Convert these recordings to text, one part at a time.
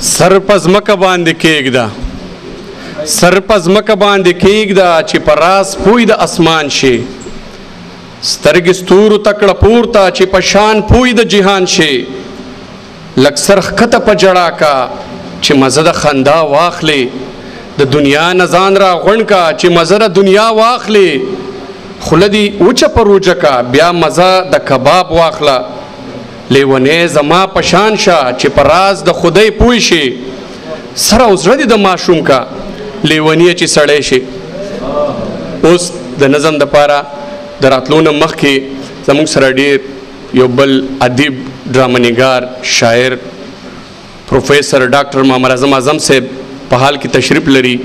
سر په ځمکه باندې کېږده، سر په ځمکه باندې کېږده چې په راز پوی د اسمان شي، سترګې ستورو ته کړه پورته چې په شان پوی د جهان شي، لږ سر ښکته په ژړا کا چې مزه د خندا واخلې، د دنیا نه ځان را غونډ کا چې مزه د دنیا واخلې، خوله دې وچه په روجه کا بیا مزه د کباب واخله، لیونی زما په شان شه چې په راز د خدای پوی شي، سر او زړه دې د ماشوم کا لیونی چې سړی شي. اوس د نظم دپاره د راتلو نه مخکې زموږ سره ډېر یو بل ادیب، ډرامه‌نګار، شاعر پروفیسر ډاکټر محمد اعظم اعظم صاحب په حال کې تشریف لري.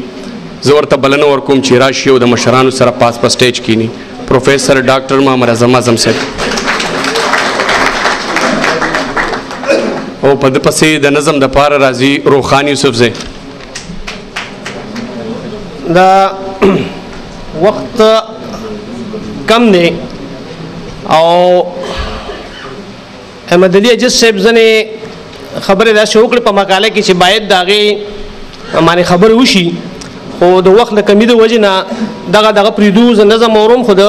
زه ورته بلنه ورکوم چې راشي او د مشرانو سره پاس په سټیج کینی. پروفیسر ډاکټر محمد اعظم اعظم صاحب او په د پسې د نظم دپاره راځي روخان یوسف زی. دا وخت کم دی او احمد علي عجز صاحب ځنې خبرې داسې وکړې په مقاله کې چې باید د هغې باندې خبرې وشي، خو د وخت د کمي د وجې نه دغه پرېږدو. زه نظم اورم، خو د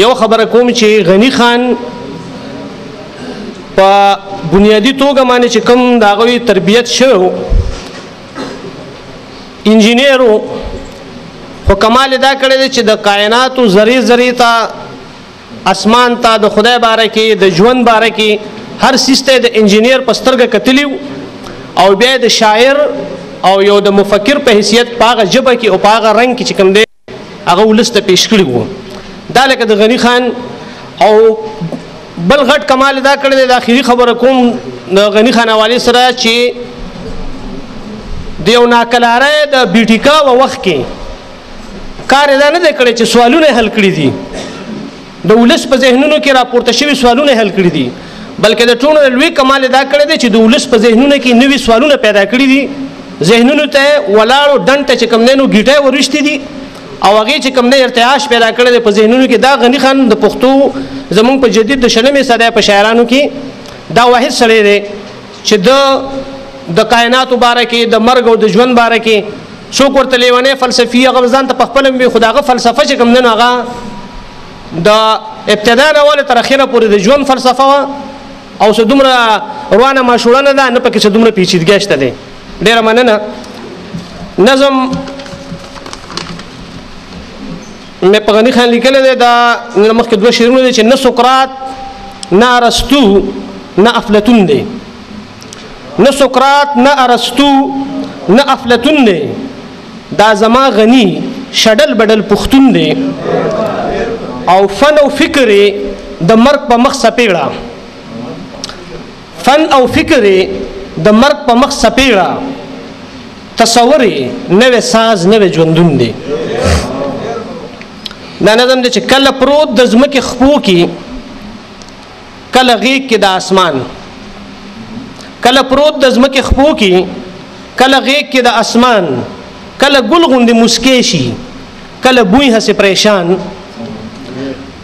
یو خبره کوم چې غني خان په بنیادي توګه باندې چې کوم د هغوی تربیت شوی انجینیر و، خو کمال دا کړی دی چې د کائناتو ذرې ذرې ته، اسمان ته، د خدای باره کې، د ژوند باره کې، هر څیز ته د انجینیر په سترګه کتلی او بیا د شاعر او یو د مفکر په حیثیت په هغه ژبه کې او په هغه رنګ کې چې کوم دی هغه ولس ته پیش کړي وو. دا لکه د غني خان. او بل غټ کمال دا کړی دی، د آخري خبره کوم د غني خان حوالې سره، چې د یو ناکلاره د بیټیکا و وخت کې کار دا نه دی کړی چې سوالونه حل کړي دي، د ولس په ذهنونو کې راپورته شوي سوالونه حل کړي دي، بلکې د ټولو لوی کمال دا کړی دی چې د ولس په ذهنونو کې نوي سوالونه پیدا کړي دي، ذهنونو ته ولاړو ډنډ ته چې کوم دی نو ګیټۍ ورشتي دي او هغې چې کوم دی ارتعاش پیدا کړی دی په ذهنونو کې. دا غني خان د پښتو زمونږ په جدید د 90مې صدۍ په شاعرانو کې دا واحد سړی دی چې د کائناتو باره کې، د مرګ او د ژوند باره کې څوک ورته لیونی فلسفي، هغه ځان ته په خپله وي، خو د هغه فلسفه چې کوم دی نو هغه د ابتدا نه ولې تر اخره پورې د ژوند فلسفه وه او څه دومره روانه ماشوړه نه ده، نه پکې څه دومره پیچیدګي شته دی. ډېره مننه. نظم مې په غني خان لیکلی دی، دا مخکې 2 شعرونه دي چې نه سقراط نه ارسطو نه افلاطون دی، نه سقراط نه ارسطو نه افلاطون دی، دا زما غني شډل بدل پښتون دی، او فن او فکر د مرګ په مخ سپېړه، فن او فکر د مرګ په مخ سپېړه، تصور نوې ساز نوې ژوندون دی. دا نظم دی چې کله پروت د ځمکې خپو کې، کله غیږ کې د اسمان، کله پروت د ځمکې خپو کې، کله غیږ کې د اسمان، کله ګل غوندې مسکې شي، کله بوی هسې پریشان،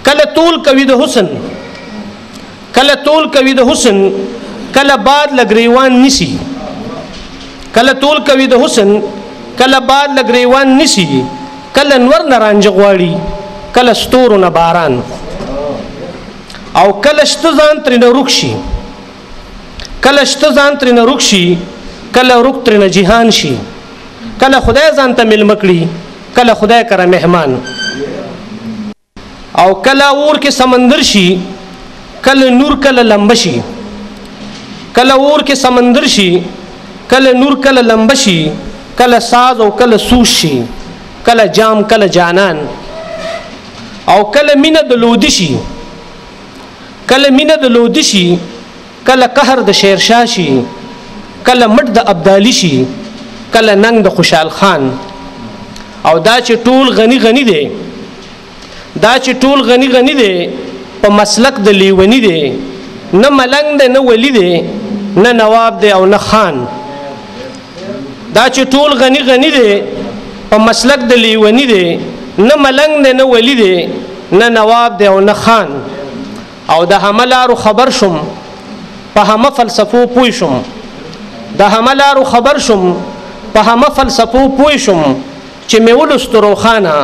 کله طول کوي د حسن، کله طول کوي د حسن، کله باد لګریوان نسی، کله طول کوي د حسن، کله باد لګریوان نسی، کله نور نه رانجه غواړي، کله ستورو نه باران، او کله شته ځان ترېنه روک شي، کله شته ځان ترېنه روک شي، کله روک ترېنه جهان شي، کله خدای ځان ته میلمه کړي، کله خدای کره مهمان، او کله اور کې سمندر شي، کله نور کله لمبه شي، کله اور کې سمندر شي، کله نور کله لمبه شي، کله ساز او کله سوز شي، کله جام کله جانان، او کله مینه د لودي شي، کله مینه د لودي شي، کله قهر د شیرشاه شي، کله مټ د ابدالي شي، کله ننګ د خوشحال خان. او دا چې ټول غني غني دی، دا چې ټول غني غني دی په مسلک د لیونی دی، نه ملنګ دی نه ولی دی نه نواب دی او نه خان. دا چې ټول غني غني دی په مسلک د لیونی دی، نه ملنګ دی نه ولی دی نه نواب دی او نه خان. او د همه لارو خبر شم، په همه فلسفو پوه شم، د همه لارو خبر شم په همه فلسفو پوه شم چې مې ولوستو روښانه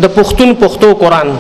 د پښتون پښتو قرآن